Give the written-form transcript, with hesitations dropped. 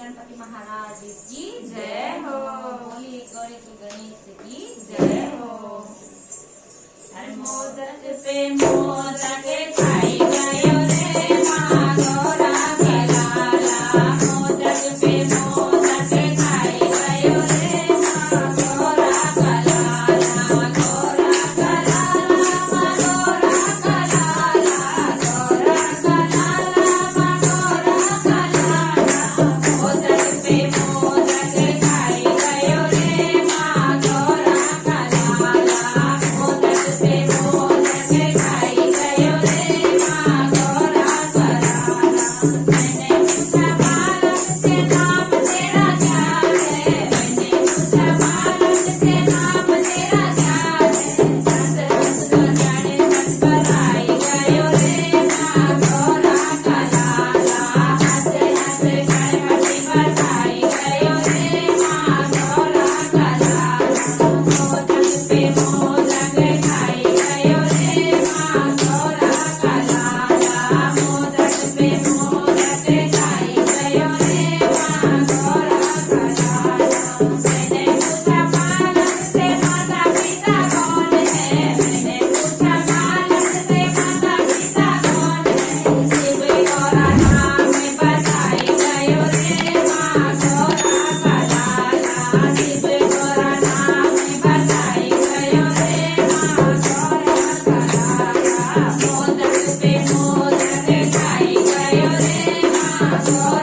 गणपति महाराज की जय हो। बोलिए गौरी गणेश की जय हो। अरे मोदक पे मोदक खाई गयो रे माँ गौरा के लाला। मोदक पे मोदक खाई गयो रे माँ गौरा का लाला। गौरा का लाला माँ गौरा का लाला। गौरा का लाला माँ गौरा का लाला। मोदक पे मोदक खाई गयो रे माँ गौरा का लाला। मोदक पे मोदक खाई गयो रे माँ गौरा का लाला। मैंने पूछा बालक से नाम तेरा क्या है। मैंने पूछा बालक से नाम तेरा क्या है। दस उसको जाने तक पर आई गयो रे माँ गौरा का लाला। हंस हंस कर हंसी बधाई गयो रे माँ गौरा का लाला। मोदक पे मोदक खाई गयो रे माँ गौरा का लाला। मोदक पे मोदक खाई गयो रे माँ गौरा का लाला। मैंने पूछा बालक से माता पिता कौन है। मैंने पूछा बालक से माता पिता कौन है। शिव गौरा नाम बधाई गयो रे माँ गौरा का लाला। शिव गौरा नाम बधाई गयो रे माँ गौरा का लाला। मोदक पे मोदक खाई गयो रे माँ गौरा